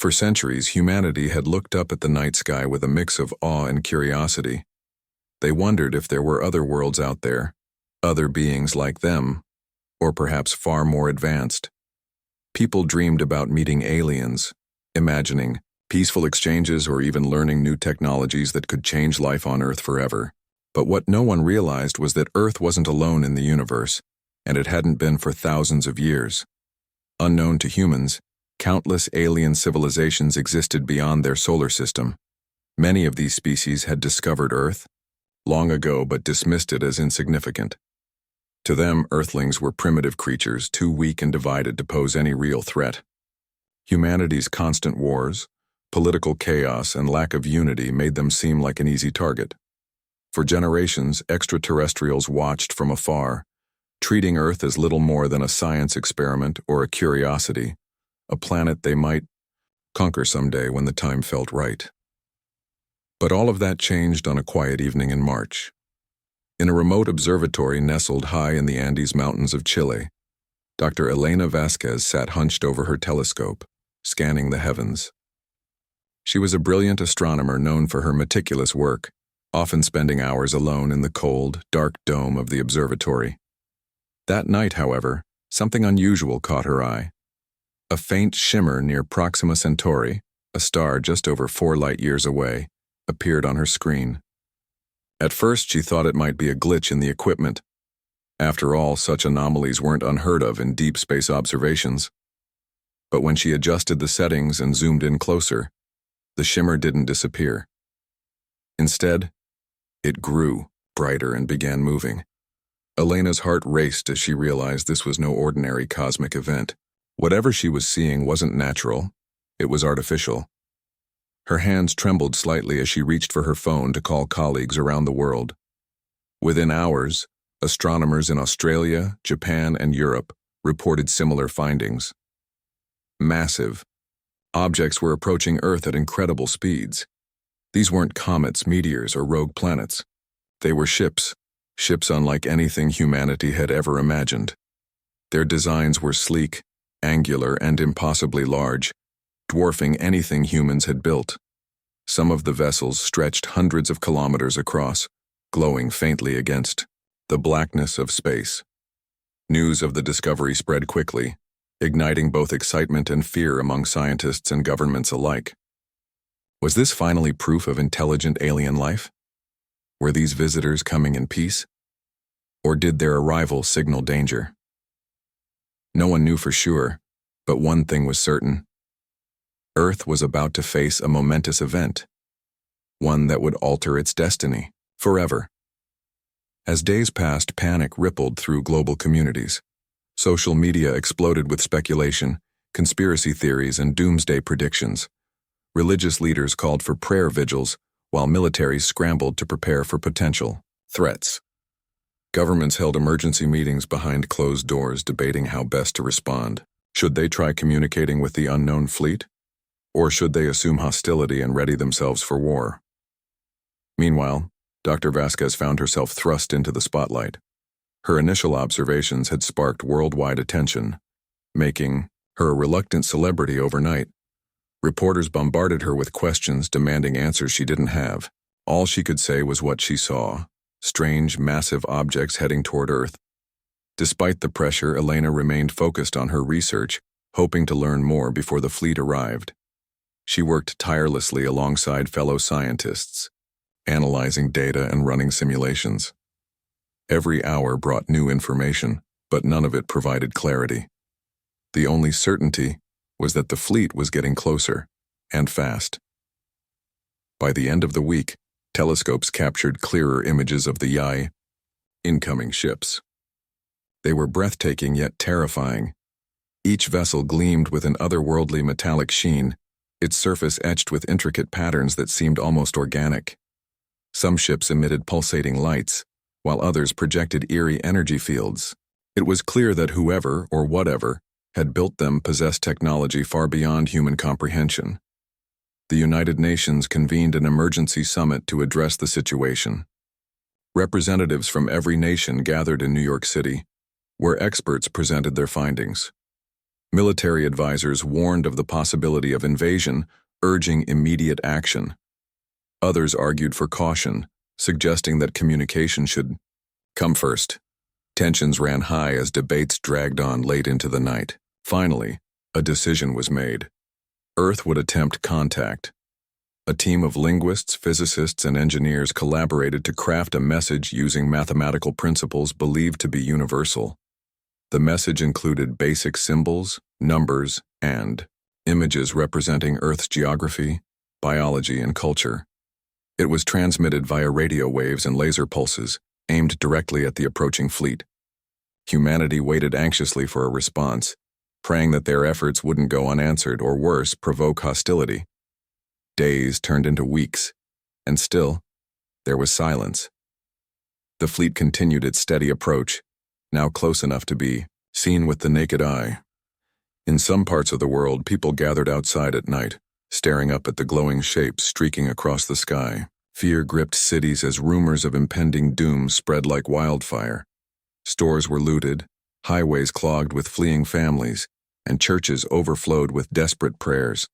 For centuries, humanity had looked up at the night sky with a mix of awe and curiosity. They wondered if there were other worlds out there, other beings like them, or perhaps far more advanced. People dreamed about meeting aliens, imagining peaceful exchanges or even learning new technologies that could change life on Earth forever. But what no one realized was that Earth wasn't alone in the universe, and it hadn't been for thousands of years. Unknown to humans, countless alien civilizations existed beyond their solar system. Many of these species had discovered Earth long ago but dismissed it as insignificant. To them, Earthlings were primitive creatures, too weak and divided to pose any real threat. Humanity's constant wars, political chaos, and lack of unity made them seem like an easy target. For generations, extraterrestrials watched from afar, treating Earth as little more than a science experiment or a curiosity, a planet they might conquer someday when the time felt right. But all of that changed on a quiet evening in March. In a remote observatory nestled high in the Andes Mountains of Chile, Dr. Elena Vasquez sat hunched over her telescope, scanning the heavens. She was a brilliant astronomer known for her meticulous work, often spending hours alone in the cold, dark dome of the observatory. That night, however, something unusual caught her eye. A faint shimmer near Proxima Centauri, a star just over 4 light-years away, appeared on her screen. At first, she thought it might be a glitch in the equipment. After all, such anomalies weren't unheard of in deep space observations. But when she adjusted the settings and zoomed in closer, the shimmer didn't disappear. Instead, it grew brighter and began moving. Elena's heart raced as she realized this was no ordinary cosmic event. Whatever she was seeing wasn't natural, it was artificial. Her hands trembled slightly as she reached for her phone to call colleagues around the world. Within hours, astronomers in Australia, Japan, and Europe reported similar findings. Massive. Objects were approaching Earth at incredible speeds. These weren't comets, meteors, or rogue planets. They were ships unlike anything humanity had ever imagined. Their designs were sleek, angular, and impossibly large, dwarfing anything humans had built. Some of the vessels stretched hundreds of kilometers across, glowing faintly against the blackness of space. News of the discovery spread quickly, igniting both excitement and fear among scientists and governments alike. Was this finally proof of intelligent alien life? Were these visitors coming in peace? Or did their arrival signal danger? No one knew for sure, but one thing was certain. Earth was about to face a momentous event, one that would alter its destiny forever. As days passed, panic rippled through global communities. Social media exploded with speculation, conspiracy theories, and doomsday predictions. Religious leaders called for prayer vigils, while militaries scrambled to prepare for potential threats. Governments held emergency meetings behind closed doors, debating how best to respond. Should they try communicating with the unknown fleet? Or should they assume hostility and ready themselves for war? Meanwhile, Dr. Vasquez found herself thrust into the spotlight. Her initial observations had sparked worldwide attention, making her a reluctant celebrity overnight. Reporters bombarded her with questions demanding answers she didn't have. All she could say was what she saw: strange, massive objects heading toward Earth. Despite the pressure, Elena remained focused on her research, hoping to learn more before the fleet arrived. She worked tirelessly alongside fellow scientists, analyzing data and running simulations. Every hour brought new information, but none of it provided clarity. The only certainty was that the fleet was getting closer, and fast. By the end of the week, telescopes captured clearer images of the incoming ships. They were breathtaking yet terrifying. Each vessel gleamed with an otherworldly metallic sheen, its surface etched with intricate patterns that seemed almost organic. Some ships emitted pulsating lights, while others projected eerie energy fields. It was clear that whoever, or whatever, had built them possessed technology far beyond human comprehension. The United Nations convened an emergency summit to address the situation. Representatives from every nation gathered in New York City, where experts presented their findings. Military advisors warned of the possibility of invasion, urging immediate action. Others argued for caution, suggesting that communication should come first. Tensions ran high as debates dragged on late into the night. Finally, a decision was made. Earth would attempt contact. A team of linguists, physicists, and engineers collaborated to craft a message using mathematical principles believed to be universal. The message included basic symbols, numbers, and images representing Earth's geography, biology, and culture. It was transmitted via radio waves and laser pulses, aimed directly at the approaching fleet. Humanity waited anxiously for a response, praying that their efforts wouldn't go unanswered or worse, provoke hostility. Days turned into weeks, and still, there was silence. The fleet continued its steady approach, now close enough to be seen with the naked eye. In some parts of the world, people gathered outside at night, staring up at the glowing shapes streaking across the sky. Fear gripped cities as rumors of impending doom spread like wildfire. Stores were looted, highways clogged with fleeing families, and churches overflowed with desperate prayers.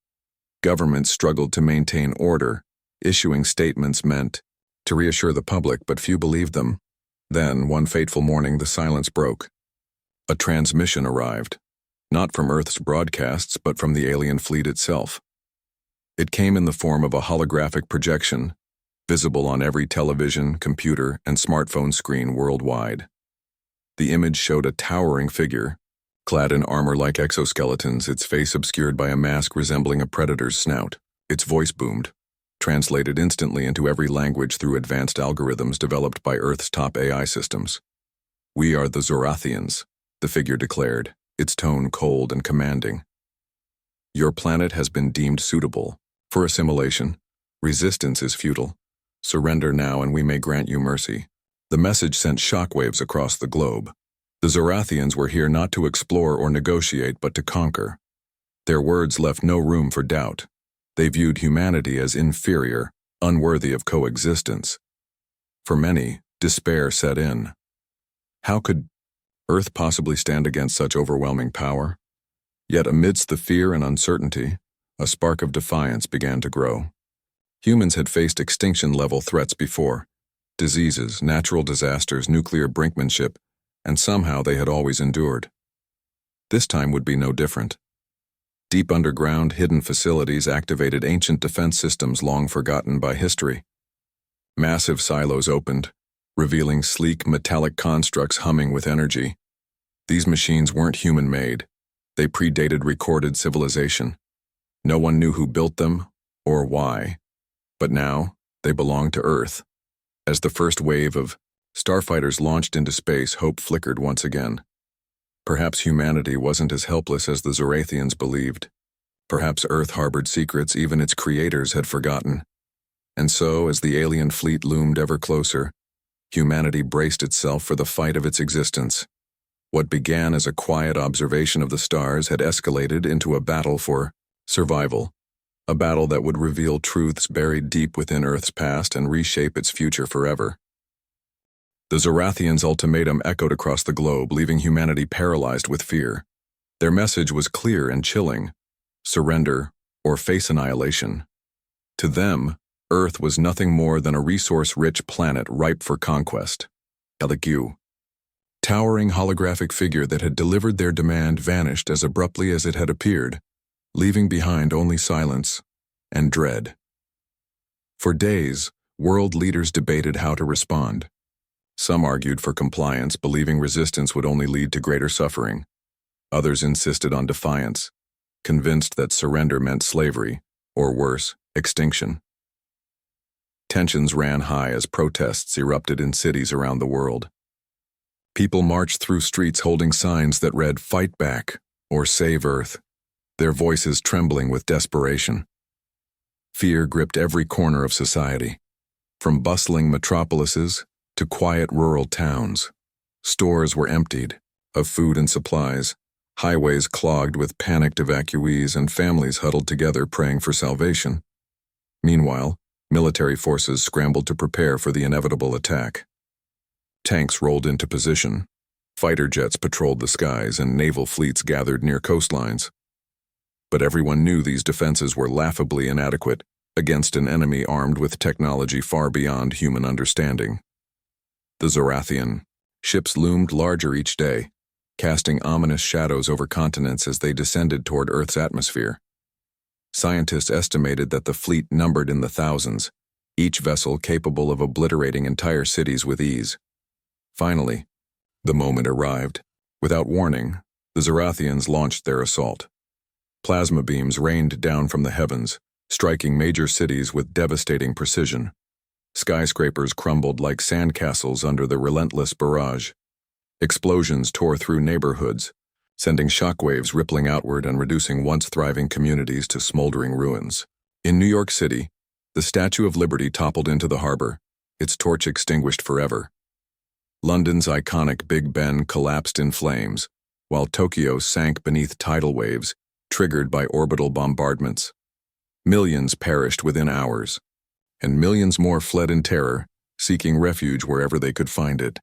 Governments struggled to maintain order, issuing statements meant to reassure the public, but few believed them. Then, one fateful morning, the silence broke. A transmission arrived, not from Earth's broadcasts, but from the alien fleet itself. It came in the form of a holographic projection, visible on every television, computer, and smartphone screen worldwide. The image showed a towering figure, clad in armor like exoskeletons, its face obscured by a mask resembling a predator's snout. Its voice boomed, translated instantly into every language through advanced algorithms developed by Earth's top AI systems. "We are the Zorathians," the figure declared, its tone cold and commanding. "Your planet has been deemed suitable for assimilation. Resistance is futile. Surrender now and we may grant you mercy." The message sent shockwaves across the globe. The Zorathians were here not to explore or negotiate, but to conquer. Their words left no room for doubt. They viewed humanity as inferior, unworthy of coexistence. For many, despair set in. How could Earth possibly stand against such overwhelming power? Yet amidst the fear and uncertainty, a spark of defiance began to grow. Humans had faced extinction-level threats before: diseases, natural disasters, nuclear brinkmanship, and somehow they had always endured. This time would be no different. Deep underground, hidden facilities activated ancient defense systems long forgotten by history. Massive silos opened, revealing sleek, metallic constructs humming with energy. These machines weren't human-made. They predated recorded civilization. No one knew who built them or why. But now, they belonged to Earth. As the first wave of starfighters launched into space, hope flickered once again. Perhaps humanity wasn't as helpless as the Zorathians believed. Perhaps Earth harbored secrets even its creators had forgotten. And so, as the alien fleet loomed ever closer, humanity braced itself for the fight of its existence. What began as a quiet observation of the stars had escalated into a battle for survival. A battle that would reveal truths buried deep within Earth's past and reshape its future forever. The Zorathians' ultimatum echoed across the globe, leaving humanity paralyzed with fear. Their message was clear and chilling: surrender or face annihilation. To them, Earth was nothing more than a resource-rich planet ripe for conquest. Galactic, towering holographic figure that had delivered their demand, vanished as abruptly as it had appeared, leaving behind only silence and dread. For days, world leaders debated how to respond. Some argued for compliance, believing resistance would only lead to greater suffering. Others insisted on defiance, convinced that surrender meant slavery, or worse, extinction. Tensions ran high as protests erupted in cities around the world. People marched through streets holding signs that read, "Fight back," or "Save Earth," their voices trembling with desperation. Fear gripped every corner of society, from bustling metropolises to quiet rural towns. Stores were emptied of food and supplies, highways clogged with panicked evacuees, and families huddled together praying for salvation. Meanwhile, military forces scrambled to prepare for the inevitable attack. Tanks rolled into position, Fighter jets patrolled the skies and naval fleets gathered near coastlines. But everyone knew these defenses were laughably inadequate against an enemy armed with technology far beyond human understanding. The Zorathian ships loomed larger each day, casting ominous shadows over continents as they descended toward Earth's atmosphere. Scientists estimated that the fleet numbered in the thousands, each vessel capable of obliterating entire cities with ease. Finally, the moment arrived. Without warning, the Zorathians launched their assault. Plasma beams rained down from the heavens, striking major cities with devastating precision. Skyscrapers crumbled like sandcastles under the relentless barrage. Explosions tore through neighborhoods, sending shockwaves rippling outward and reducing once thriving communities to smoldering ruins. In New York City, the Statue of Liberty toppled into the harbor, its torch extinguished forever. London's iconic Big Ben collapsed in flames, while Tokyo sank beneath tidal waves, triggered by orbital bombardments. Millions perished within hours, and millions more fled in terror, seeking refuge wherever they could find it.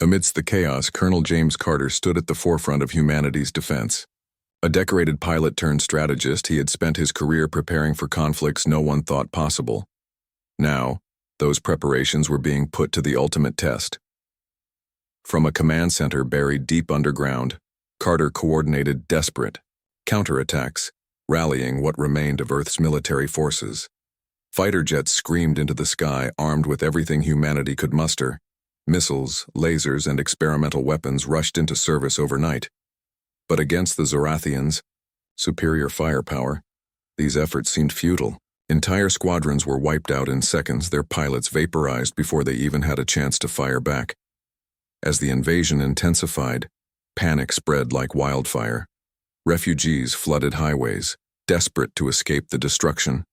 Amidst the chaos, Colonel James Carter stood at the forefront of humanity's defense. A decorated pilot turned strategist, he had spent his career preparing for conflicts no one thought possible. Now, those preparations were being put to the ultimate test. From a command center buried deep underground, Carter coordinated desperate counterattacks, rallying what remained of Earth's military forces. Fighter jets screamed into the sky, armed with everything humanity could muster. Missiles, lasers, and experimental weapons rushed into service overnight. But against the Zorathians' superior firepower, these efforts seemed futile. Entire squadrons were wiped out in seconds, their pilots vaporized before they even had a chance to fire back. As the invasion intensified, panic spread like wildfire. Refugees flooded highways, desperate to escape the destruction.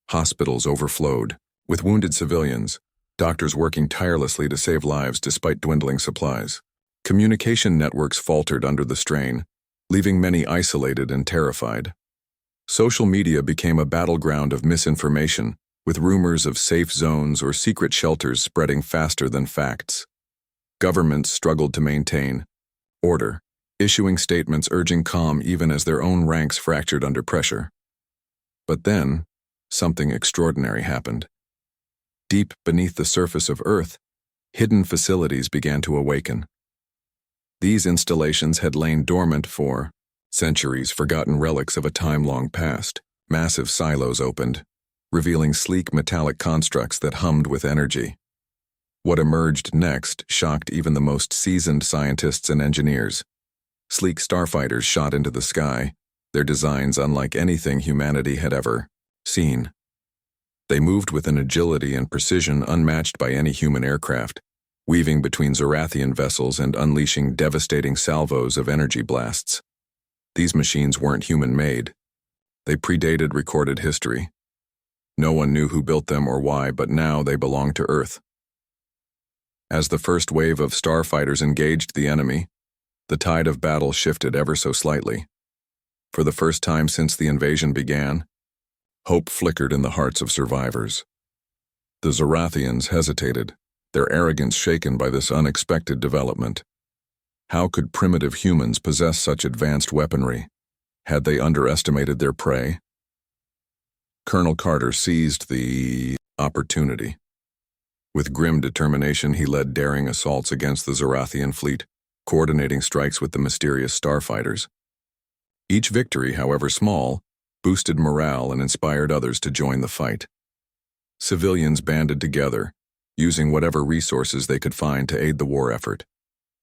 Hospitals overflowed, with wounded civilians, doctors working tirelessly to save lives despite dwindling supplies. Communication networks faltered under the strain, leaving many isolated and terrified. Social media became a battleground of misinformation, with rumors of safe zones or secret shelters spreading faster than facts. Governments struggled to maintain order, issuing statements urging calm even as their own ranks fractured under pressure. But then, something extraordinary happened. Deep beneath the surface of Earth, hidden facilities began to awaken. These installations had lain dormant for centuries, forgotten relics of a time long past. Massive silos opened, revealing sleek metallic constructs that hummed with energy. What emerged next shocked even the most seasoned scientists and engineers. Sleek starfighters shot into the sky, their designs unlike anything humanity had ever seen. They moved with an agility and precision unmatched by any human aircraft, weaving between Zorathian vessels and unleashing devastating salvos of energy blasts. These machines weren't human-made. They predated recorded history. No one knew who built them or why, but now they belonged to Earth. As the first wave of starfighters engaged the enemy, the tide of battle shifted ever so slightly. For the first time since the invasion began, hope flickered in the hearts of survivors. The Zorathians hesitated, their arrogance shaken by this unexpected development. How could primitive humans possess such advanced weaponry? Had they underestimated their prey? Colonel Carter seized the opportunity. With grim determination, he led daring assaults against the Zorathian fleet, coordinating strikes with the mysterious starfighters. Each victory, however small, boosted morale and inspired others to join the fight. Civilians banded together, using whatever resources they could find to aid the war effort.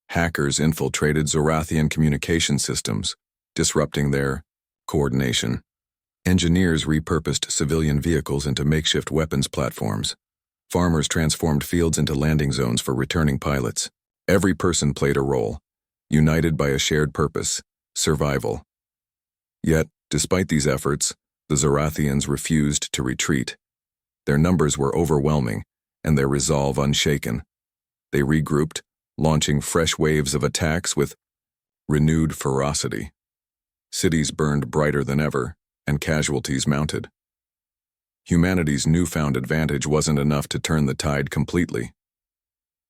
Hackers infiltrated Zorathian communication systems, disrupting their coordination. Engineers repurposed civilian vehicles into makeshift weapons platforms. Farmers transformed fields into landing zones for returning pilots. Every person played a role, united by a shared purpose: survival. Yet, despite these efforts, the Zorathians refused to retreat. Their numbers were overwhelming, and their resolve unshaken. They regrouped, launching fresh waves of attacks with renewed ferocity. Cities burned brighter than ever, and casualties mounted. Humanity's newfound advantage wasn't enough to turn the tide completely.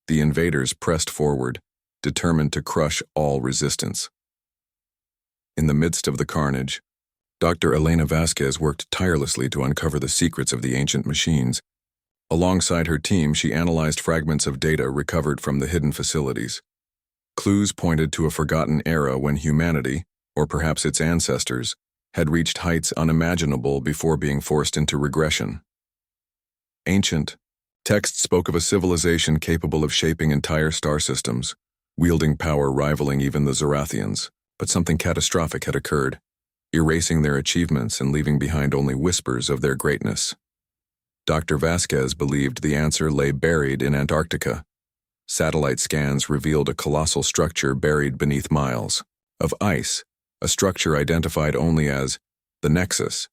The invaders pressed forward, determined to crush all resistance. In the midst of the carnage, Dr. Elena Vasquez worked tirelessly to uncover the secrets of the ancient machines. Alongside her team, she analyzed fragments of data recovered from the hidden facilities. Clues pointed to a forgotten era when humanity, or perhaps its ancestors, had reached heights unimaginable before being forced into regression. Ancient text spoke of a civilization capable of shaping entire star systems, wielding power rivaling even the Zorathians, but something catastrophic had occurred, erasing their achievements and leaving behind only whispers of their greatness. Dr. Vasquez believed the answer lay buried in Antarctica. Satellite scans revealed a colossal structure buried beneath miles of ice, a structure identified only as the Nexus.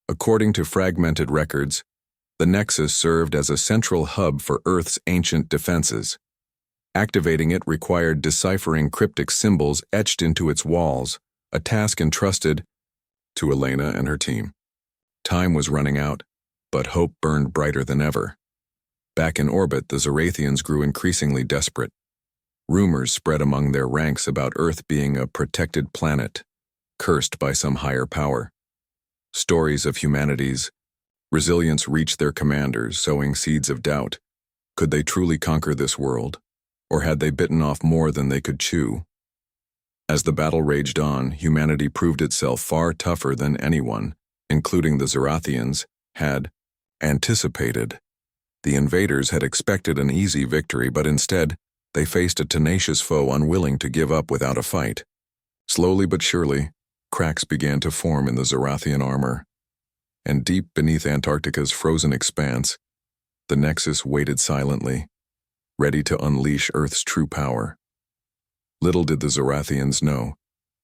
According to fragmented records, the Nexus served as a central hub for Earth's ancient defenses. Activating it required deciphering cryptic symbols etched into its walls, a task entrusted to Elena and her team. Time was running out, but hope burned brighter than ever. Back in orbit, the Zorathians grew increasingly desperate. Rumors spread among their ranks about Earth being a protected planet, cursed by some higher power. Stories of humanity's resilience reached their commanders, sowing seeds of doubt. Could they truly conquer this world, or had they bitten off more than they could chew? As the battle raged on, humanity proved itself far tougher than anyone, including the Zorathians, had anticipated. The invaders had expected an easy victory, but instead, they faced a tenacious foe unwilling to give up without a fight. Slowly but surely, cracks began to form in the Zorathian armor. And deep beneath Antarctica's frozen expanse, the Nexus waited silently, ready to unleash Earth's true power. Little did the Zorathians know,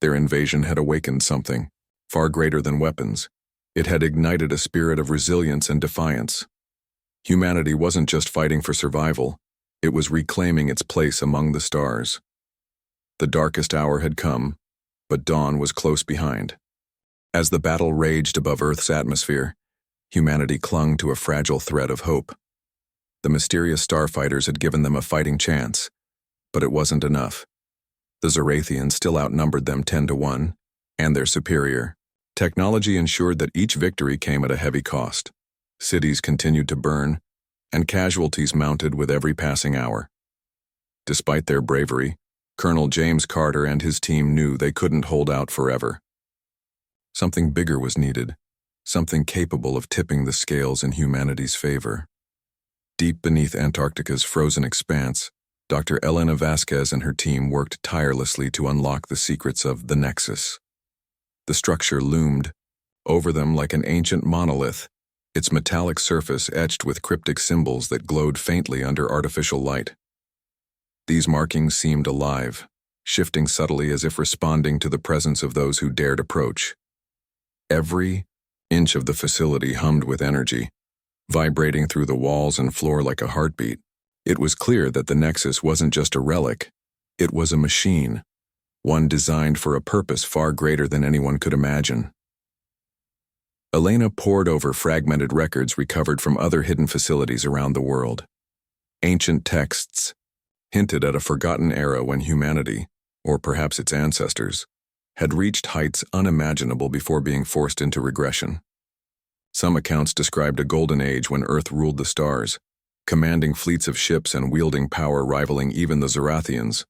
their invasion had awakened something, far greater than weapons. It had ignited a spirit of resilience and defiance. Humanity wasn't just fighting for survival, it was reclaiming its place among the stars. The darkest hour had come, but dawn was close behind. As the battle raged above Earth's atmosphere, humanity clung to a fragile thread of hope. The mysterious starfighters had given them a fighting chance, but it wasn't enough. The Zorathians still outnumbered them 10-1, and their superior technology ensured that each victory came at a heavy cost. Cities continued to burn, and casualties mounted with every passing hour. Despite their bravery, Colonel James Carter and his team knew they couldn't hold out forever. Something bigger was needed, something capable of tipping the scales in humanity's favor. Deep beneath Antarctica's frozen expanse, Dr. Elena Vasquez and her team worked tirelessly to unlock the secrets of the Nexus. The structure loomed over them like an ancient monolith, its metallic surface etched with cryptic symbols that glowed faintly under artificial light. These markings seemed alive, shifting subtly as if responding to the presence of those who dared approach. Every inch of the facility hummed with energy, vibrating through the walls and floor like a heartbeat. It was clear that the Nexus wasn't just a relic, it was a machine, one designed for a purpose far greater than anyone could imagine. Elena pored over fragmented records recovered from other hidden facilities around the world. Ancient texts hinted at a forgotten era when humanity, or perhaps its ancestors, had reached heights unimaginable before being forced into regression. Some accounts described a golden age when Earth ruled the stars, commanding fleets of ships and wielding power rivaling even the Zorathians.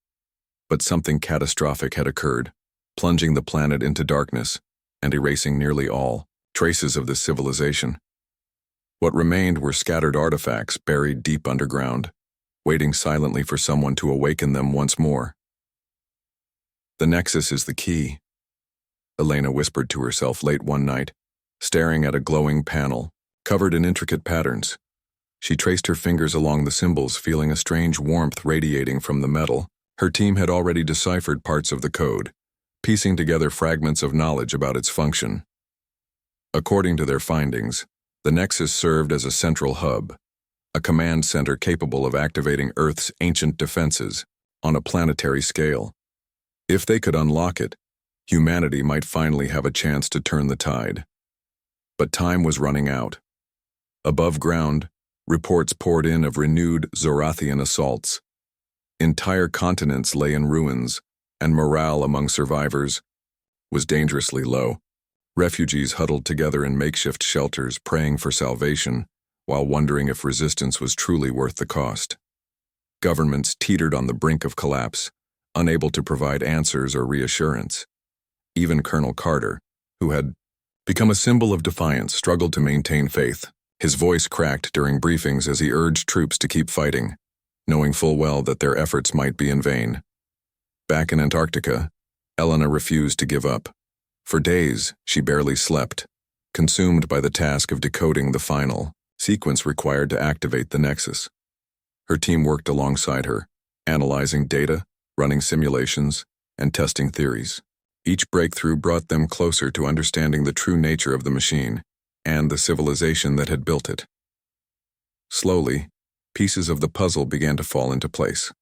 But something catastrophic had occurred, plunging the planet into darkness and erasing nearly all traces of this civilization. What remained were scattered artifacts buried deep underground, waiting silently for someone to awaken them once more. The Nexus is the key, Elena whispered to herself late one night, staring at a glowing panel, covered in intricate patterns. She traced her fingers along the symbols, feeling a strange warmth radiating from the metal. Her team had already deciphered parts of the code, piecing together fragments of knowledge about its function. According to their findings, the Nexus served as a central hub, a command center capable of activating Earth's ancient defenses on a planetary scale. If they could unlock it, humanity might finally have a chance to turn the tide. But time was running out. Above ground, reports poured in of renewed Zorathian assaults. Entire continents lay in ruins, and morale among survivors was dangerously low. Refugees huddled together in makeshift shelters, praying for salvation, while wondering if resistance was truly worth the cost. Governments teetered on the brink of collapse, unable to provide answers or reassurance. Even Colonel Carter, who had become a symbol of defiance, struggled to maintain faith. His voice cracked during briefings as he urged troops to keep fighting, knowing full well that their efforts might be in vain. Back in Antarctica, Elena refused to give up. For days, she barely slept, consumed by the task of decoding the final sequence required to activate the Nexus. Her team worked alongside her, analyzing data, running simulations, and testing theories. Each breakthrough brought them closer to understanding the true nature of the machine and the civilization that had built it. Slowly, pieces of the puzzle began to fall into place.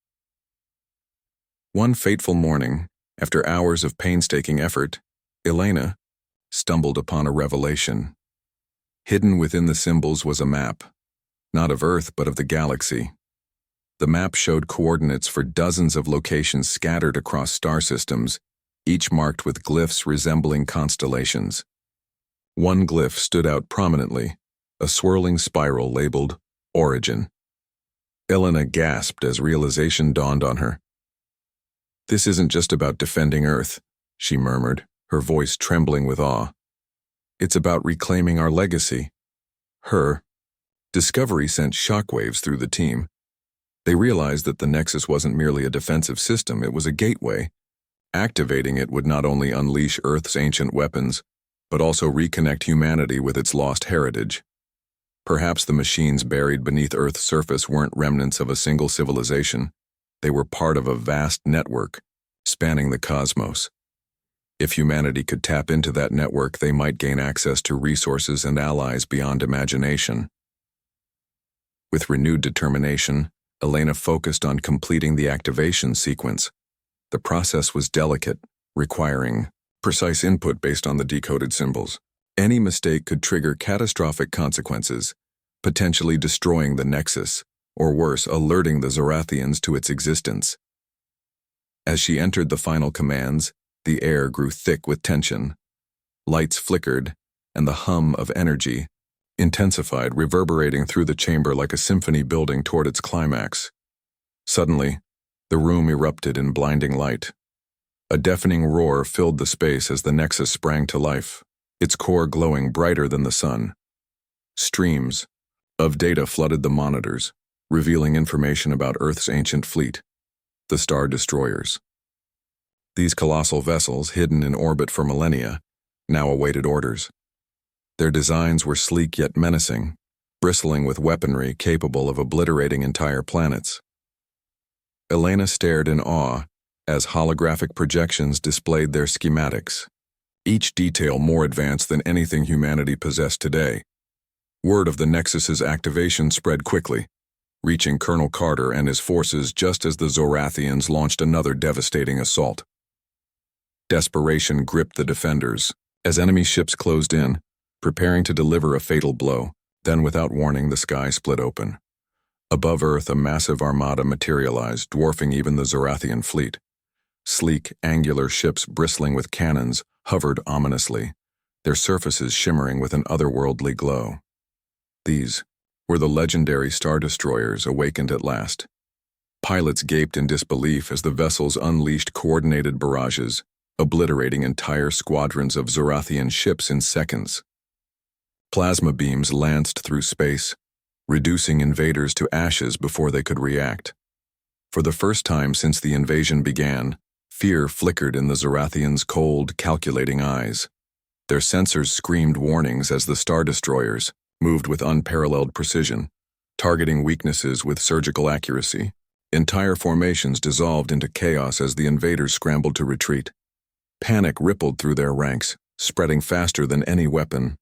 One fateful morning, after hours of painstaking effort, Elena stumbled upon a revelation. Hidden within the symbols was a map, not of Earth but of the galaxy. The map showed coordinates for dozens of locations scattered across star systems, each marked with glyphs resembling constellations. One glyph stood out prominently, a swirling spiral labeled Origin. Elena gasped as realization dawned on her. "This isn't just about defending Earth," she murmured, her voice trembling with awe. "It's about reclaiming our legacy." Her discovery sent shockwaves through the team. They realized that the Nexus wasn't merely a defensive system, it was a gateway. Activating it would not only unleash Earth's ancient weapons, but also reconnect humanity with its lost heritage. Perhaps the machines buried beneath Earth's surface weren't remnants of a single civilization. They were part of a vast network, spanning the cosmos. If humanity could tap into that network, they might gain access to resources and allies beyond imagination. With renewed determination, Elena focused on completing the activation sequence. The process was delicate, requiring precise input based on the decoded symbols. Any mistake could trigger catastrophic consequences, potentially destroying the Nexus, or worse, alerting the Zorathians to its existence. As she entered the final commands, the air grew thick with tension. Lights flickered, and the hum of energy intensified, reverberating through the chamber like a symphony building toward its climax. Suddenly, the room erupted in blinding light. A deafening roar filled the space as the Nexus sprang to life, its core glowing brighter than the sun. Streams of data flooded the monitors, revealing information about Earth's ancient fleet, the Star Destroyers. These colossal vessels, hidden in orbit for millennia, now awaited orders. Their designs were sleek yet menacing, bristling with weaponry capable of obliterating entire planets. Elena stared in awe as holographic projections displayed their schematics, each detail more advanced than anything humanity possessed today. Word of the Nexus's activation spread quickly, reaching Colonel Carter and his forces just as the Zorathians launched another devastating assault. Desperation gripped the defenders as enemy ships closed in, preparing to deliver a fatal blow. Then, without warning, the sky split open. Above Earth, a massive armada materialized, dwarfing even the Zorathian fleet. Sleek, angular ships bristling with cannons hovered ominously, their surfaces shimmering with an otherworldly glow. These were the legendary Star Destroyers awakened at last. Pilots gaped in disbelief as the vessels unleashed coordinated barrages, obliterating entire squadrons of Zorathian ships in seconds. Plasma beams lanced through space, reducing invaders to ashes before they could react. For the first time since the invasion began, fear flickered in the Zorathians' cold, calculating eyes. Their sensors screamed warnings as the Star Destroyers moved with unparalleled precision, targeting weaknesses with surgical accuracy. Entire formations dissolved into chaos as the invaders scrambled to retreat. Panic rippled through their ranks, spreading faster than any weapon.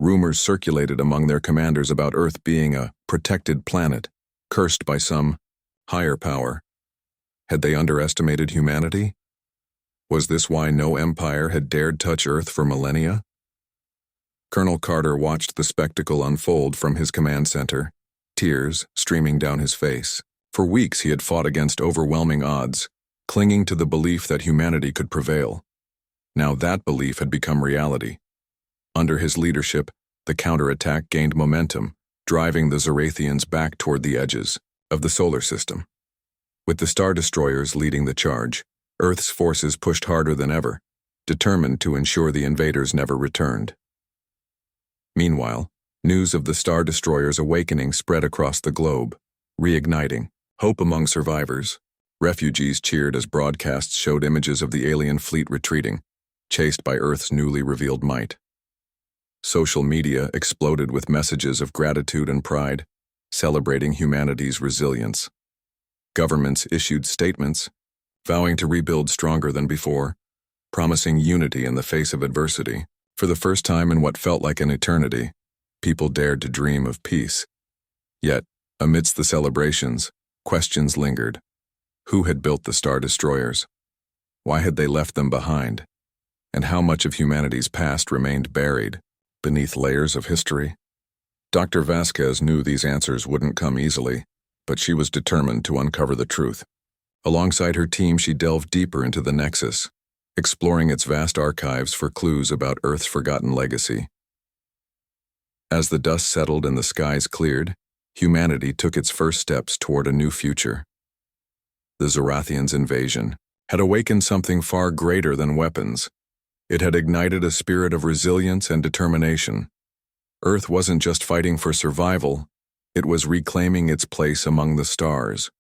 Rumors circulated among their commanders about Earth being a protected planet, cursed by some higher power. Had they underestimated humanity? Was this why no empire had dared touch Earth for millennia? Colonel Carter watched the spectacle unfold from his command center, tears streaming down his face. For weeks he had fought against overwhelming odds, clinging to the belief that humanity could prevail. Now that belief had become reality. Under his leadership, the counterattack gained momentum, driving the Zorathians back toward the edges of the solar system. With the Star Destroyers leading the charge, Earth's forces pushed harder than ever, determined to ensure the invaders never returned. Meanwhile, news of the Star Destroyers' awakening spread across the globe, reigniting hope among survivors. Refugees cheered as broadcasts showed images of the alien fleet retreating, chased by Earth's newly revealed might. Social media exploded with messages of gratitude and pride, celebrating humanity's resilience. Governments issued statements, vowing to rebuild stronger than before, promising unity in the face of adversity. For the first time in what felt like an eternity, people dared to dream of peace. Yet, amidst the celebrations, questions lingered. Who had built the Star Destroyers? Why had they left them behind? And how much of humanity's past remained buried beneath layers of history? Dr. Vasquez knew these answers wouldn't come easily, but she was determined to uncover the truth. Alongside her team, she delved deeper into the Nexus, exploring its vast archives for clues about Earth's forgotten legacy. As the dust settled and the skies cleared, humanity took its first steps toward a new future. The Zorathians' invasion had awakened something far greater than weapons. It had ignited a spirit of resilience and determination. Earth wasn't just fighting for survival, it was reclaiming its place among the stars.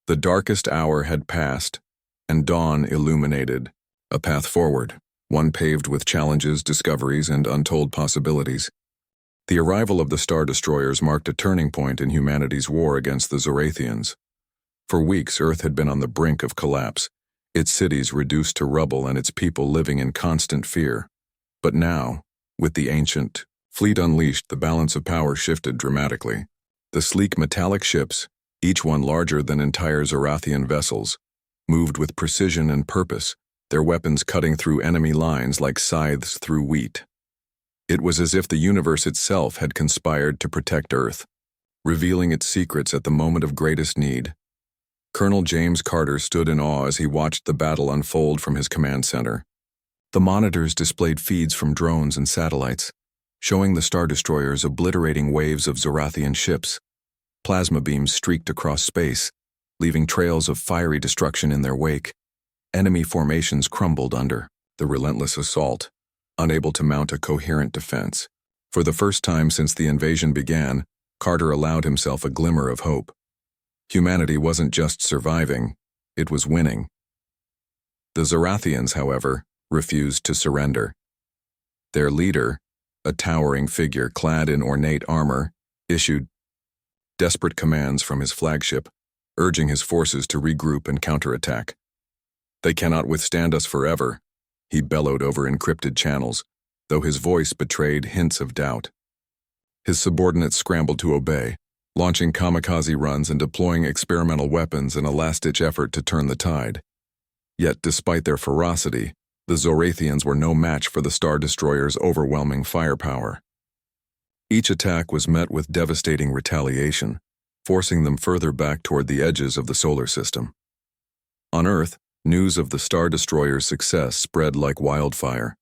The darkest hour had passed, and dawn illuminated a path forward, one paved with challenges, discoveries, and untold possibilities. The arrival of the Star Destroyers marked a turning point in humanity's war against the Zorathians. For weeks, Earth had been on the brink of collapse, its cities reduced to rubble and its people living in constant fear. But now, with the ancient fleet unleashed, the balance of power shifted dramatically. The sleek metallic ships, each one larger than entire Zorathian vessels, moved with precision and purpose, their weapons cutting through enemy lines like scythes through wheat. It was as if the universe itself had conspired to protect Earth, revealing its secrets at the moment of greatest need. Colonel James Carter stood in awe as he watched the battle unfold from his command center. The monitors displayed feeds from drones and satellites, showing the Star Destroyers obliterating waves of Zorathian ships. Plasma beams streaked across space, leaving trails of fiery destruction in their wake. Enemy formations crumbled under the relentless assault, unable to mount a coherent defense. For the first time since the invasion began, Carter allowed himself a glimmer of hope. Humanity wasn't just surviving, it was winning. The Zorathians, however, refused to surrender. Their leader, a towering figure clad in ornate armor, issued desperate commands from his flagship, urging his forces to regroup and counterattack. "They cannot withstand us forever," he bellowed over encrypted channels, though his voice betrayed hints of doubt. His subordinates scrambled to obey, launching kamikaze runs and deploying experimental weapons in a last-ditch effort to turn the tide. Yet, despite their ferocity, the Zorathians were no match for the Star Destroyers' overwhelming firepower. Each attack was met with devastating retaliation, forcing them further back toward the edges of the solar system. On Earth, news of the Star Destroyers' success spread like wildfire.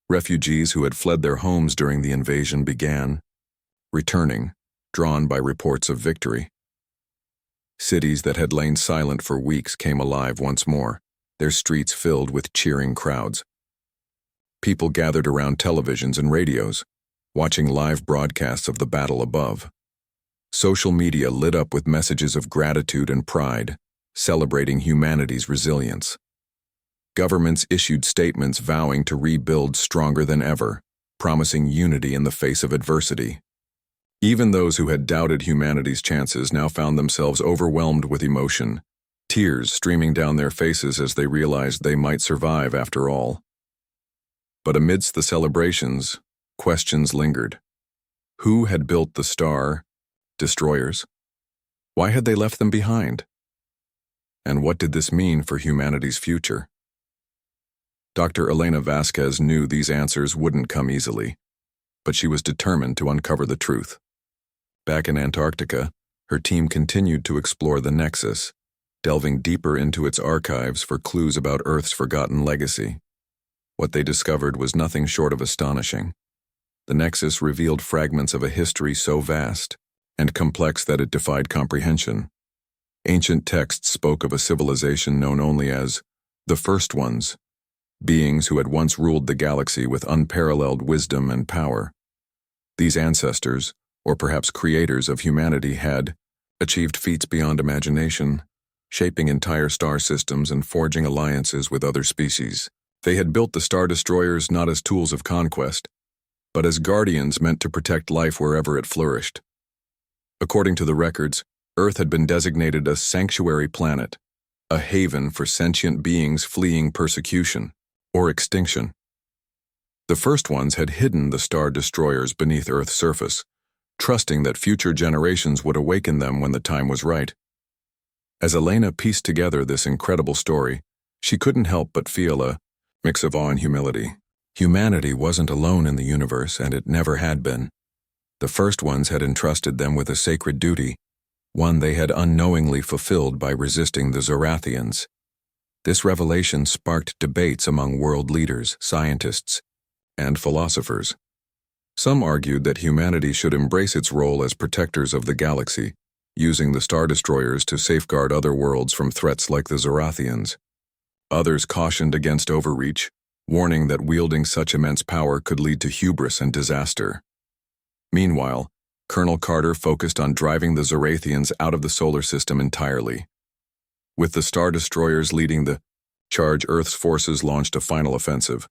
Refugees who had fled their homes during the invasion began returning, drawn by reports of victory. Cities that had lain silent for weeks came alive once more, their streets filled with cheering crowds. People gathered around televisions and radios, watching live broadcasts of the battle above. Social media lit up with messages of gratitude and pride, celebrating humanity's resilience. Governments issued statements vowing to rebuild stronger than ever, promising unity in the face of adversity. Even those who had doubted humanity's chances now found themselves overwhelmed with emotion, tears streaming down their faces as they realized they might survive after all. But amidst the celebrations, questions lingered. Who had built the Star Destroyers? Why had they left them behind? And what did this mean for humanity's future? Dr. Elena Vasquez knew these answers wouldn't come easily, but she was determined to uncover the truth. Back in Antarctica, Her team continued to explore the Nexus, delving deeper into its archives for clues about Earth's forgotten legacy. What they discovered was nothing short of astonishing. The Nexus revealed fragments of a history so vast and complex that it defied comprehension. Ancient texts spoke of a civilization known only as the First Ones, beings who had once ruled the galaxy with unparalleled wisdom and power. These ancestors, or perhaps creators of humanity, had achieved feats beyond imagination, shaping entire star systems and forging alliances with other species. They had built the Star Destroyers not as tools of conquest, but as guardians meant to protect life wherever it flourished. According to the records, Earth had been designated a sanctuary planet, a haven for sentient beings fleeing persecution or extinction. The First Ones had hidden the Star Destroyers beneath Earth's surface, trusting that future generations would awaken them when the time was right. As Elena pieced together this incredible story, she couldn't help but feel a mix of awe and humility. Humanity wasn't alone in the universe, and it never had been. The First Ones had entrusted them with a sacred duty, one they had unknowingly fulfilled by resisting the Zorathians. This revelation sparked debates among world leaders, scientists, and philosophers. Some argued that humanity should embrace its role as protectors of the galaxy, using the Star Destroyers to safeguard other worlds from threats like the Zorathians. Others cautioned against overreach, warning that wielding such immense power could lead to hubris and disaster. Meanwhile, Colonel Carter focused on driving the Zorathians out of the solar system entirely. With the Star Destroyers leading the charge, Earth's forces launched a final offensive,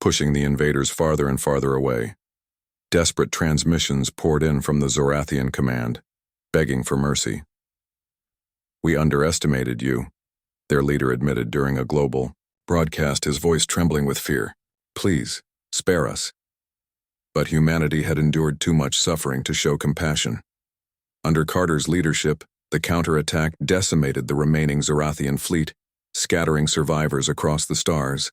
pushing the invaders farther and farther away. Desperate transmissions poured in from the Zorathian command, begging for mercy. "We underestimated you," their leader admitted during a global broadcast, his voice trembling with fear. "Please, spare us." But humanity had endured too much suffering to show compassion. Under Carter's leadership, the counterattack decimated the remaining Zorathian fleet, scattering survivors across the stars.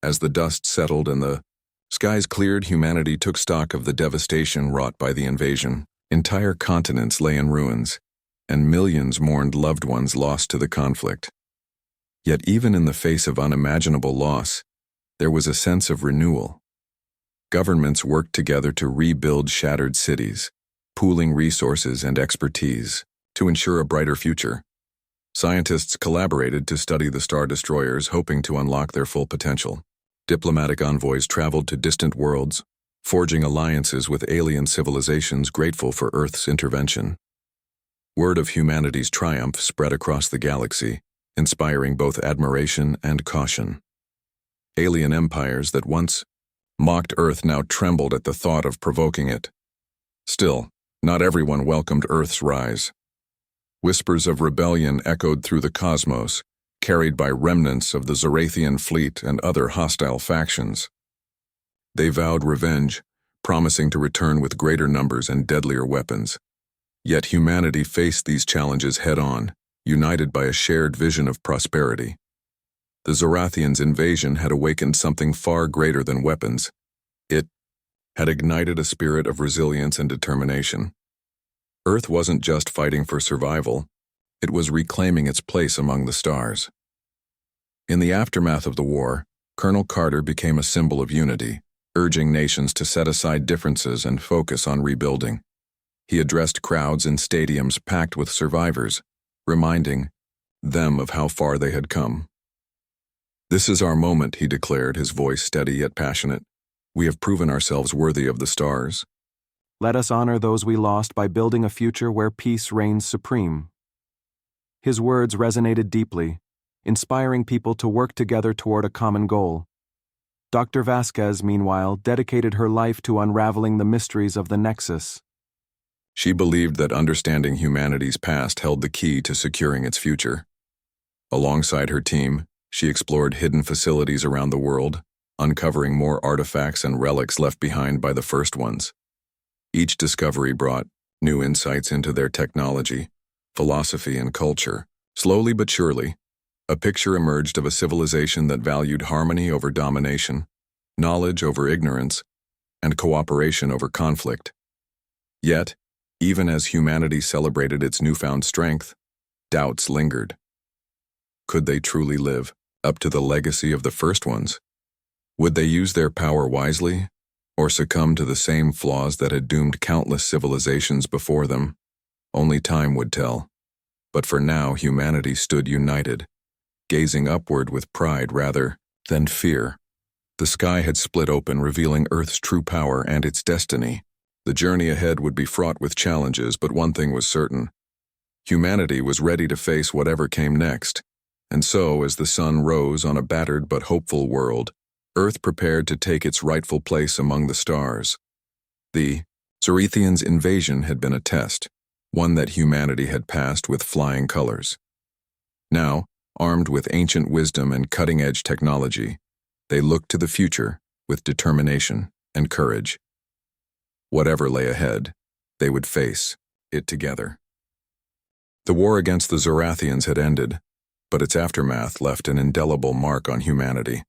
As the dust settled and the skies cleared, humanity took stock of the devastation wrought by the invasion. Entire continents lay in ruins, and millions mourned loved ones lost to the conflict. Yet even in the face of unimaginable loss, there was a sense of renewal. Governments worked together to rebuild shattered cities, pooling resources and expertise to ensure a brighter future. Scientists collaborated to study the Star Destroyers, hoping to unlock their full potential. Diplomatic envoys traveled to distant worlds, forging alliances with alien civilizations grateful for Earth's intervention. Word of humanity's triumph spread across the galaxy, inspiring both admiration and caution. Alien empires that once mocked Earth now trembled at the thought of provoking it. Still, not everyone welcomed Earth's rise. Whispers of rebellion echoed through the cosmos, carried by remnants of the Zorathian fleet and other hostile factions. They vowed revenge, promising to return with greater numbers and deadlier weapons. Yet humanity faced these challenges head-on, united by a shared vision of prosperity. The Zorathians' invasion had awakened something far greater than weapons. It had ignited a spirit of resilience and determination. Earth wasn't just fighting for survival, it was reclaiming its place among the stars. In the aftermath of the war, Colonel Carter became a symbol of unity, urging nations to set aside differences and focus on rebuilding. He addressed crowds in stadiums packed with survivors, reminding them of how far they had come. "This is our moment," he declared, his voice steady yet passionate. "We have proven ourselves worthy of the stars. Let us honor those we lost by building a future where peace reigns supreme." His words resonated deeply, inspiring people to work together toward a common goal. Dr. Vasquez, meanwhile, dedicated her life to unraveling the mysteries of the Nexus. She believed that understanding humanity's past held the key to securing its future. Alongside her team, she explored hidden facilities around the world, uncovering more artifacts and relics left behind by the First Ones. Each discovery brought new insights into their technology, philosophy, and culture. Slowly but surely, a picture emerged of a civilization that valued harmony over domination, knowledge over ignorance, and cooperation over conflict. Yet, Even as humanity celebrated its newfound strength, doubts lingered. Could they truly live up to the legacy of the first ones? Would they use their power wisely, or succumb to the same flaws that had doomed countless civilizations before them? Only time would tell. But for now, humanity stood united, gazing upward with pride rather than fear. The sky had split open, revealing Earth's true power and its destiny. The journey ahead would be fraught with challenges, but one thing was certain. Humanity was ready to face whatever came next. And so, as the sun rose on a battered but hopeful world, Earth prepared to take its rightful place among the stars. The Zorethians' invasion had been a test, one that humanity had passed with flying colors. Now, armed with ancient wisdom and cutting-edge technology, they looked to the future with determination and courage. Whatever lay ahead, they would face it together. The war against the Zorethians had ended, but its aftermath left an indelible mark on humanity.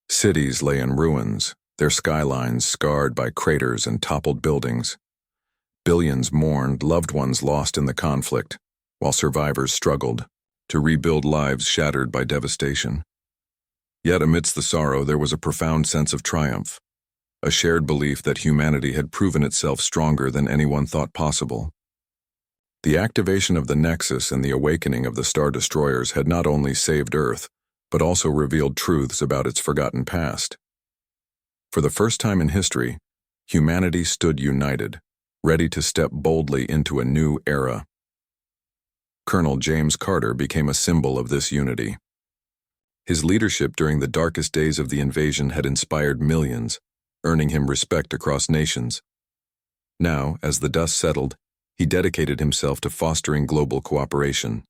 Cities lay in ruins, their skylines scarred by craters and toppled buildings. Billions mourned loved ones lost in the conflict, while survivors struggled to rebuild lives shattered by devastation. Yet amidst the sorrow there was a profound sense of triumph, a shared belief that humanity had proven itself stronger than anyone thought possible. The activation of the Nexus and the awakening of the Star Destroyers had not only saved Earth, but also revealed truths about its forgotten past. For the first time in history, humanity stood united, ready to step boldly into a new era. Colonel James Carter became a symbol of this unity. His leadership during the darkest days of the invasion had inspired millions, earning him respect across nations. Now, as the dust settled, he dedicated himself to fostering global cooperation.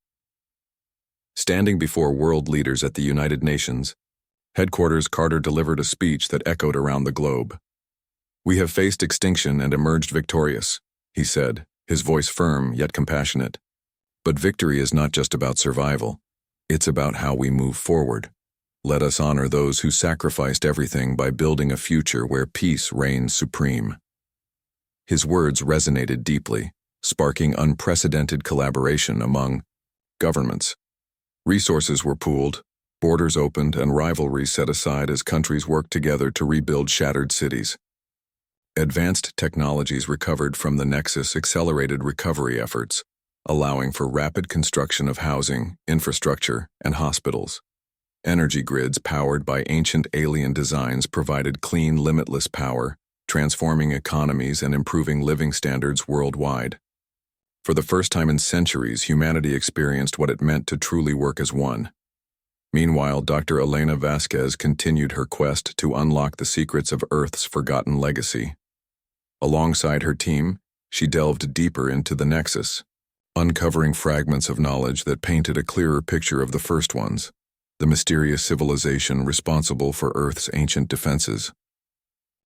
Standing before world leaders at the United Nations headquarters, Carter delivered a speech that echoed around the globe. "We have faced extinction and emerged victorious," he said, his voice firm yet compassionate. "But victory is not just about survival. It's about how we move forward. Let us honor those who sacrificed everything by building a future where peace reigns supreme." His words resonated deeply, sparking unprecedented collaboration among governments. Resources were pooled, borders opened, and rivalries set aside as countries worked together to rebuild shattered cities. Advanced technologies recovered from the Nexus accelerated recovery efforts, allowing for rapid construction of housing, infrastructure, and hospitals. Energy grids powered by ancient alien designs provided clean, limitless power, transforming economies and improving living standards worldwide. For the first time in centuries, humanity experienced what it meant to truly work as one. Meanwhile, Dr. Elena Vasquez continued her quest to unlock the secrets of Earth's forgotten legacy. Alongside her team, she delved deeper into the Nexus, uncovering fragments of knowledge that painted a clearer picture of the first ones, the mysterious civilization responsible for Earth's ancient defenses.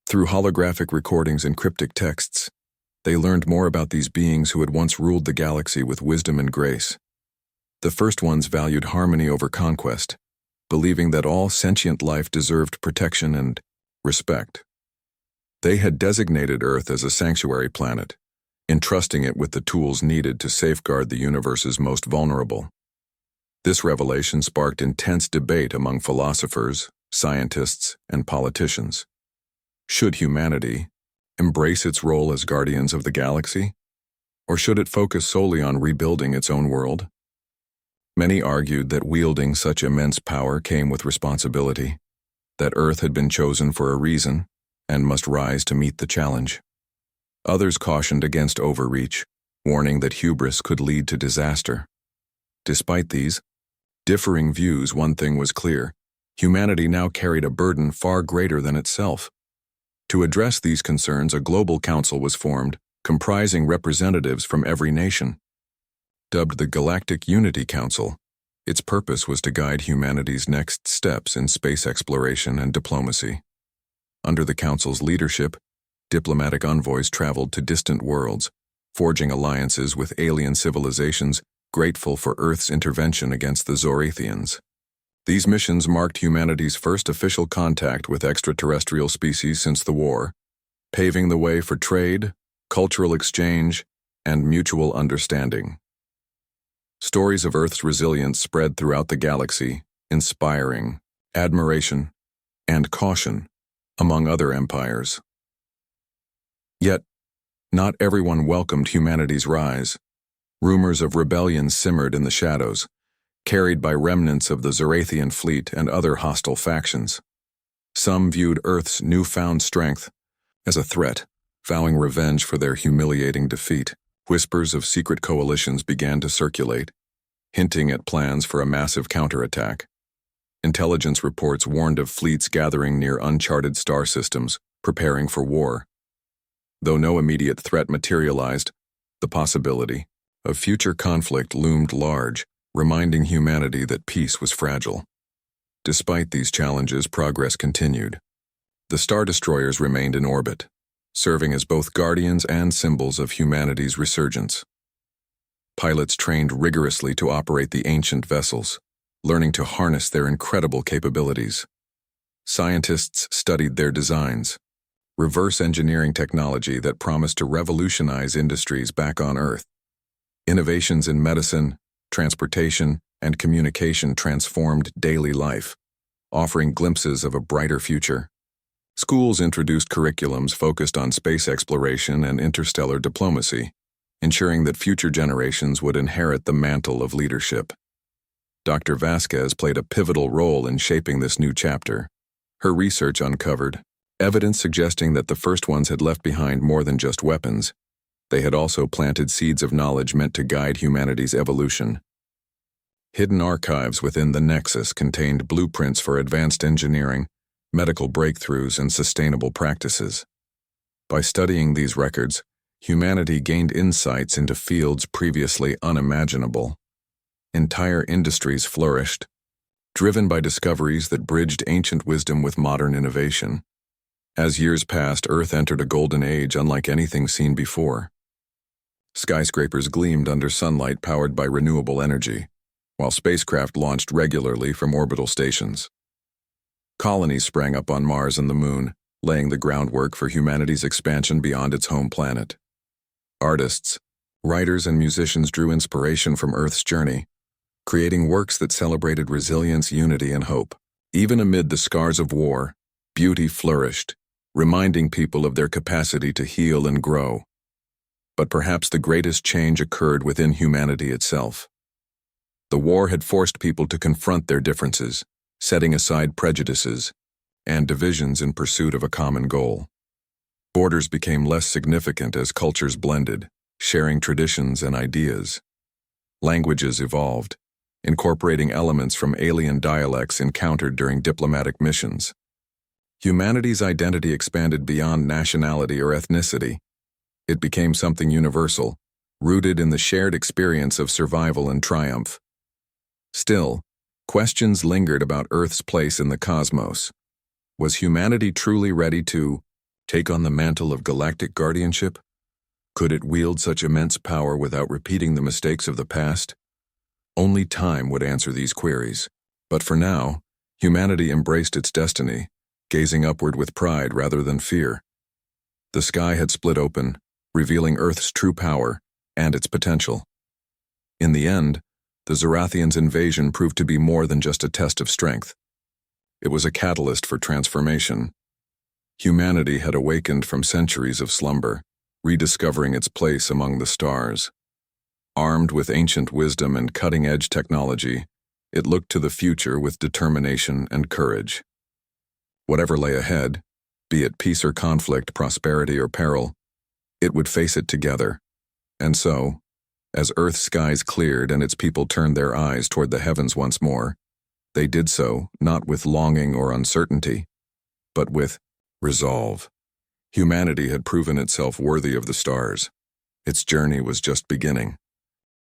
Through holographic recordings and cryptic texts, they learned more about these beings who had once ruled the galaxy with wisdom and grace. The first ones valued harmony over conquest, believing that all sentient life deserved protection and respect. They had designated Earth as a sanctuary planet, entrusting it with the tools needed to safeguard the universe's most vulnerable. This revelation sparked intense debate among philosophers, scientists, and politicians. Should humanity embrace its role as guardians of the galaxy? Or should it focus solely on rebuilding its own world? Many argued that wielding such immense power came with responsibility, that Earth had been chosen for a reason and must rise to meet the challenge. Others cautioned against overreach, warning that hubris could lead to disaster. Despite these differing views, one thing was clear: humanity now carried a burden far greater than itself. To address these concerns, a global council was formed, comprising representatives from every nation. Dubbed the Galactic Unity Council, its purpose was to guide humanity's next steps in space exploration and diplomacy. Under the council's leadership, diplomatic envoys traveled to distant worlds, forging alliances with alien civilizations grateful for Earth's intervention against the Zorethians. These missions marked humanity's first official contact with extraterrestrial species since the war, paving the way for trade, cultural exchange, and mutual understanding. Stories of Earth's resilience spread throughout the galaxy, inspiring admiration and caution among other empires. Yet, not everyone welcomed humanity's rise. Rumors of rebellion simmered in the shadows, carried by remnants of the Zorathian fleet and other hostile factions. Some viewed Earth's newfound strength as a threat, vowing revenge for their humiliating defeat. Whispers of secret coalitions began to circulate, hinting at plans for a massive counterattack. Intelligence reports warned of fleets gathering near uncharted star systems, preparing for war. Though no immediate threat materialized, the possibility of future conflict loomed large, reminding humanity that peace was fragile. Despite these challenges, progress continued. The Star Destroyers remained in orbit, serving as both guardians and symbols of humanity's resurgence. Pilots trained rigorously to operate the ancient vessels, learning to harness their incredible capabilities. Scientists studied their designs, reverse engineering technology that promised to revolutionize industries back on Earth. Innovations in medicine, transportation, and communication transformed daily life, offering glimpses of a brighter future. Schools introduced curriculums focused on space exploration and interstellar diplomacy, ensuring that future generations would inherit the mantle of leadership. Dr. Vasquez played a pivotal role in shaping this new chapter. Her research uncovered evidence suggesting that the first ones had left behind more than just weapons. They had also planted seeds of knowledge meant to guide humanity's evolution. Hidden archives within the Nexus contained blueprints for advanced engineering, medical breakthroughs, and sustainable practices. By studying these records, humanity gained insights into fields previously unimaginable. Entire industries flourished, driven by discoveries that bridged ancient wisdom with modern innovation. As years passed, Earth entered a golden age unlike anything seen before. Skyscrapers gleamed under sunlight powered by renewable energy, while spacecraft launched regularly from orbital stations. Colonies sprang up on Mars and the Moon, laying the groundwork for humanity's expansion beyond its home planet. Artists, writers, and musicians drew inspiration from Earth's journey, creating works that celebrated resilience, unity, and hope. Even amid the scars of war, beauty flourished, reminding people of their capacity to heal and grow. But perhaps the greatest change occurred within humanity itself. The war had forced people to confront their differences, setting aside prejudices and divisions in pursuit of a common goal. Borders became less significant as cultures blended, sharing traditions and ideas. Languages evolved, incorporating elements from alien dialects encountered during diplomatic missions. Humanity's identity expanded beyond nationality or ethnicity. It became something universal, rooted in the shared experience of survival and triumph. Still, questions lingered about Earth's place in the cosmos. Was humanity truly ready to take on the mantle of galactic guardianship? Could it wield such immense power without repeating the mistakes of the past? Only time would answer these queries. But for now, humanity embraced its destiny, gazing upward with pride rather than fear. The sky had split open, revealing Earth's true power and its potential. In the end, the Zorathians' invasion proved to be more than just a test of strength. It was a catalyst for transformation. Humanity had awakened from centuries of slumber, rediscovering its place among the stars. Armed with ancient wisdom and cutting-edge technology, it looked to the future with determination and courage. Whatever lay ahead, be it peace or conflict, prosperity or peril, it would face it together. And so, as Earth's skies cleared and its people turned their eyes toward the heavens once more, they did so not with longing or uncertainty, but with resolve. Humanity had proven itself worthy of the stars. Its journey was just beginning.